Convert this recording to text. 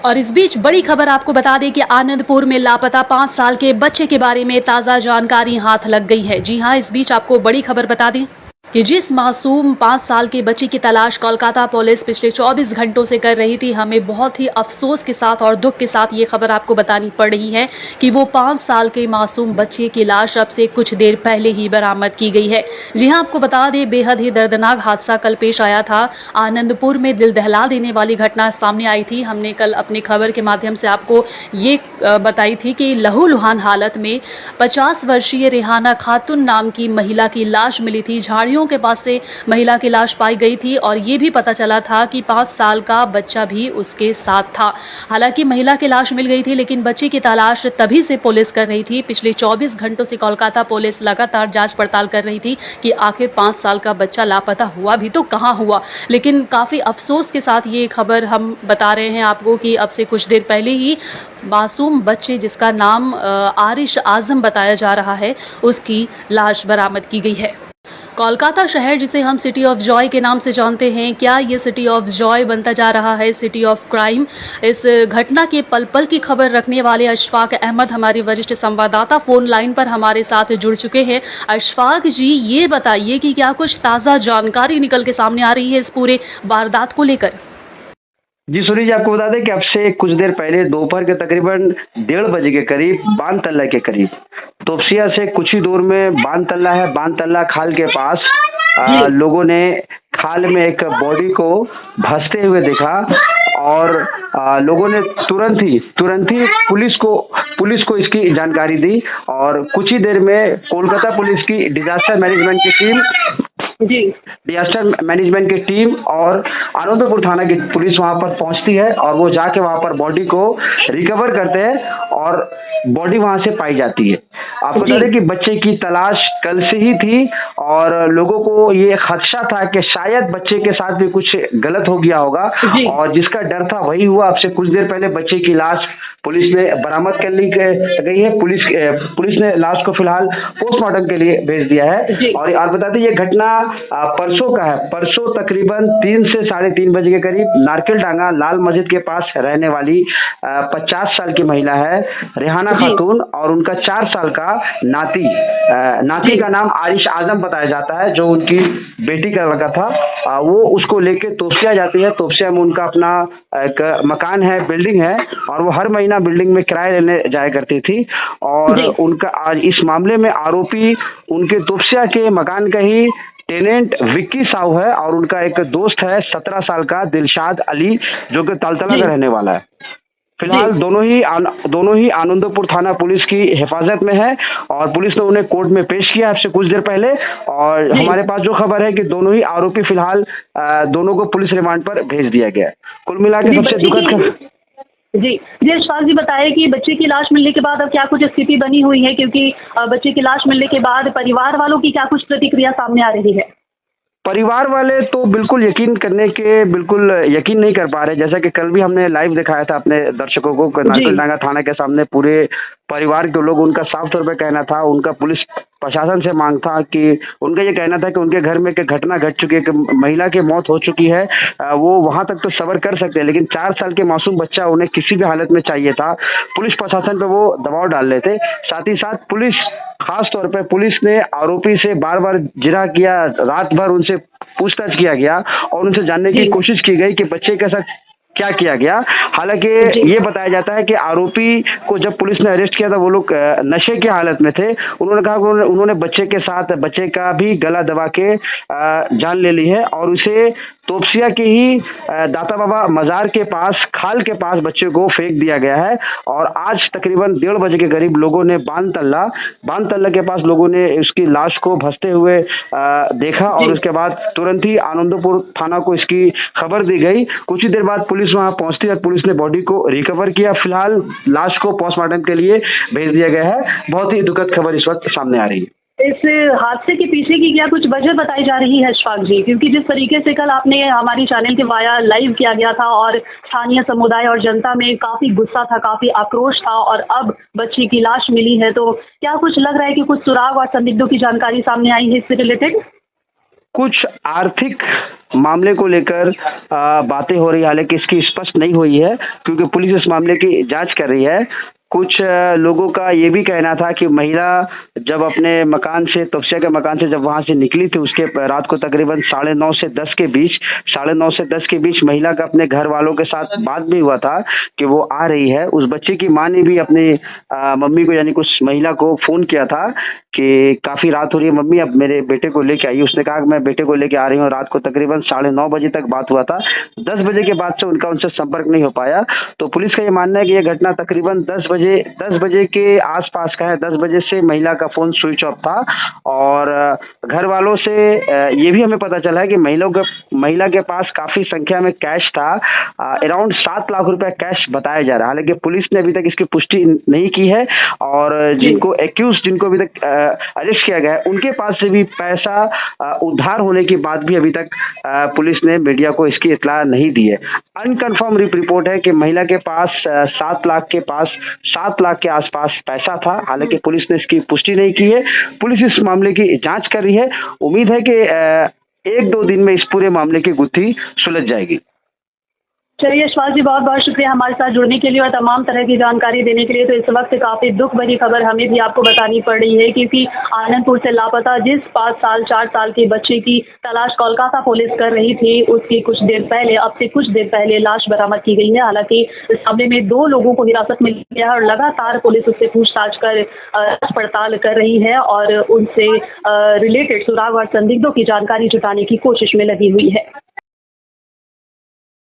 और इस बीच बड़ी खबर आपको बता दें कि आनंदपुर में लापता 5 साल के बच्चे के बारे में ताज़ा जानकारी हाथ लग गई है। जी हां, इस बीच आपको बड़ी खबर बता दें कि जिस मासूम 5 साल के बच्चे की तलाश कोलकाता पुलिस पिछले 24 घंटों से कर रही थी, हमें बहुत ही अफसोस के साथ और दुख के साथ ये खबर आपको बतानी पड़ रही है कि वो 5 साल के मासूम बच्चे की लाश अब से कुछ देर पहले ही बरामद की गई है। जी हां, आपको बता दें बेहद ही दर्दनाक हादसा कल पेश आया था। आनंदपुर में दिल दहला देने वाली घटना सामने आई थी। हमने कल अपनी खबर के माध्यम से आपको ये बताई थी कि लहूलुहान हालत में 50 वर्षीय रेहाना खातून नाम की महिला की लाश मिली थी। झाड़ियों के पास से महिला की लाश पाई गई थी और ये भी पता चला था कि 5 साल का बच्चा भी उसके साथ था। हालांकि महिला की लाश मिल गई थी, लेकिन बच्चे की तलाश तभी से पुलिस कर रही थी। पिछले 24 घंटों से कोलकाता पुलिस लगातार जांच पड़ताल कर रही थी कि आखिर 5 साल का बच्चा लापता हुआ भी तो कहां हुआ। लेकिन काफी अफसोस के साथ ये खबर हम बता रहे हैं आपको कि अब से कुछ देर पहले ही मासूम बच्चे जिसका नाम आरिश आजम बताया जा रहा है, उसकी लाश बरामद की गई है। कोलकाता शहर जिसे हम सिटी ऑफ जॉय के नाम से जानते हैं, क्या ये सिटी ऑफ जॉय बनता जा रहा है सिटी ऑफ क्राइम? इस घटना के पल पल की खबर रखने वाले अशफाक अहमद हमारे वरिष्ठ संवाददाता फोन लाइन पर हमारे साथ जुड़ चुके हैं। अशफाक जी, ये बताइए कि क्या कुछ ताज़ा जानकारी निकल के सामने आ रही है इस पूरे वारदात को लेकर? जी सुनी जी, आपको बता दें कि अब से कुछ देर पहले दोपहर के तकरीबन 1:30 बजे के करीब बानतल्ला के करीब तोपसिया से कुछ ही दूर में बानतल्ला है, बानतल्ला खाल के पास लोगों ने खाल में एक बॉडी को धंसते हुए देखा और लोगों ने तुरंत ही पुलिस को इसकी जानकारी दी और कुछ ही देर में कोलकाता पुलिस की डिजास्टर मैनेजमेंट की टीम और आनंदपुर थाना की पुलिस वहां पर पहुंचती है और वो जाके वहां पर बॉडी को रिकवर करते हैं और बॉडी वहां से पाई जाती है। आपको बता दें कि बच्चे की तलाश कल से ही थी और लोगों को ये खदशा था कि शायद बच्चे के साथ भी कुछ गलत हो गया होगा और जिसका डर था वही हुआ। अब से कुछ देर पहले बच्चे की लाश पुलिस ने बरामद कर ली गई है। पुलिस ने लाश को फिलहाल पोस्टमार्टम के लिए भेज दिया है। और बता दें ये घटना परसों का है। परसों तकरीबन 3 से 3:30 बजे के करीब नारकेलडांगा लाल मस्जिद के पास रहने वाली 50 साल की महिला है रेहाना खातून और उनका 4 साल का नाती का नाम आरिश आजम बताया जाता है, जो उनकी बेटी का लड़का था। वो उसको लेके तोपसिया जाती है। तोपसिया में उनका अपना एक मकान है, बिल्डिंग है और वो हर महीना बिल्डिंग में किराया लेने जाया करती थी। और उनका आज इस मामले में आरोपी उनके तोपसिया के मकान का ही टेनेंट विक्की साहू है और उनका एक दोस्त है 17 साल का दिलशाद अली, जो कि तालतला का रहने वाला है। फिलहाल दोनों ही आनंदपुर थाना पुलिस की हिफाजत में है और पुलिस ने उन्हें कोर्ट में पेश किया आपसे कुछ देर पहले। और हमारे पास जो खबर है कि दोनों ही आरोपी फिलहाल दोनों को पुलिस रिमांड पर भेज दिया गया है। कुल मिलाकर सबसे दुखद जी अशफाक जी, बताए कि बच्चे की लाश मिलने के बाद अब क्या कुछ स्थिति बनी हुई है, क्योंकि बच्चे की लाश मिलने के बाद परिवार वालों की क्या कुछ प्रतिक्रिया सामने आ रही है? परिवार वाले तो बिल्कुल यकीन नहीं कर पा रहे। जैसा कि कल भी हमने लाइव दिखाया था अपने दर्शकों को, नारकेलडांगा थाना के सामने पूरे परिवार के लोग, उनका साफ तौर पे कहना था, उनका पुलिस प्रशासन से मांग था कि उनका ये कहना था कि उनके घर में एक घटना घट चुकी है, कि महिला की मौत हो चुकी है। वो वहां तक तो सब्र कर सकते हैं, लेकिन 4 साल के मासूम बच्चा उन्हें किसी भी हालत में चाहिए था। पुलिस प्रशासन पे वो दबाव डाल रहे थे। साथ ही साथ खास तौर पे पुलिस ने आरोपी से बार बार जिरह किया, रात भर उनसे पूछताछ किया गया और उनसे जानने की कोशिश की गई कि बच्चे के साथ क्या किया गया। हालांकि ये बताया जाता है कि आरोपी को जब पुलिस ने अरेस्ट किया था वो लोग नशे की हालत में थे। उन्होंने कहा कि उन्होंने बच्चे का भी गला दबा के जान ले ली है और उसे तोपसिया के ही दाता बाबा मजार के पास, खाल के पास बच्चे को फेंक दिया गया है। और आज तकरीबन 1:30 बजे के करीब लोगों ने बानतल्ला के पास लोगों ने उसकी लाश को भसते हुए देखा और उसके बाद तुरंत ही आनंदपुर थाना को इसकी खबर दी गई। कुछ ही देर बाद पुलिस वहां पहुंचती है, पुलिस ने बॉडी को रिकवर किया। फिलहाल लाश को पोस्टमार्टम के लिए भेज दिया गया है। बहुत ही दुखद खबर इस वक्त सामने आ रही है। इस हादसे के पीछे की क्या कुछ वजह बताई जा रही है अशफाक जी? क्योंकि जिस तरीके से कल आपने हमारी चैनल के वाया लाइव किया गया था और स्थानीय समुदाय और जनता में काफी गुस्सा था, काफी आक्रोश था और अब बच्ची की लाश मिली है, तो क्या कुछ लग रहा है कि कुछ सुराग और संदिग्धों की जानकारी सामने आई है इससे रिलेटेड? कुछ आर्थिक मामले को लेकर बातें हो रही है, हालांकि इसकी स्पष्ट नहीं हुई है क्योंकि पुलिस इस मामले की जांच कर रही है। कुछ लोगों का ये भी कहना था कि महिला जब अपने मकान से, तपस्या के मकान से जब वहां से निकली थी, उसके रात को तकरीबन 9:30 से 10 के बीच, 9:30 से 10 के बीच महिला का अपने घर वालों के साथ बात भी हुआ था कि वो आ रही है। उस बच्चे की मां ने भी अपनी मम्मी को, यानी कुछ महिला को फोन किया था कि काफी रात हो रही है मम्मी, अब मेरे बेटे को लेके आई। उसने कहा कि मैं बेटे को लेके आ रही हूँ। रात को तकरीबन 9:30 बजे तक बात हुआ था। 10 बजे के बाद से उनसे संपर्क नहीं हो पाया। तो पुलिस का ये मानना है कि यह घटना तकरीबन 10 बजे के आसपास का है। 10 बजे से महिला का फोन स्विच ऑफ था और घर वालों से ये भी हमें पता चला है कि महिला के पास काफी संख्या में कैश था। अराउंड 7 लाख रुपए कैश बताया जा रहा है। हालांकि पुलिस ने अभी तक इसकी पुष्टि नहीं की है और जिनको अभी तक अरेस्ट किया गया है, उनके पास से भी पैसा उद्धार होने की बात भी अभी तक पुलिस ने मीडिया को इसकी इत्तला नहीं दी है। अनकन्फर्म रिपोर्ट है कि महिला के पास 7 लाख के आसपास पैसा था। हालांकि पुलिस ने इसकी पुष्टि नहीं की है। पुलिस इस मामले की जांच कर रही है। उम्मीद है कि 1-2 दिन में इस पूरे मामले की गुत्थी सुलझ जाएगी। चलिए यशपाल जी, बहुत बहुत शुक्रिया हमारे साथ जुड़ने के लिए और तमाम तरह की जानकारी देने के लिए। तो इस वक्त काफी दुख भरी खबर हमें भी आपको बतानी पड़ रही है क्योंकि आनंदपुर से लापता जिस 4 साल के बच्चे की तलाश कोलकाता पुलिस कर रही थी, उसकी अब से कुछ देर पहले लाश बरामद की गई है। हालांकि इस मामले में 2 लोगों को हिरासत में लिया है और लगातार पुलिस उससे पूछताछ कर पड़ताल कर रही है और उनसे रिलेटेड सुराग और संदिग्धों की जानकारी जुटाने की कोशिश में लगी हुई है।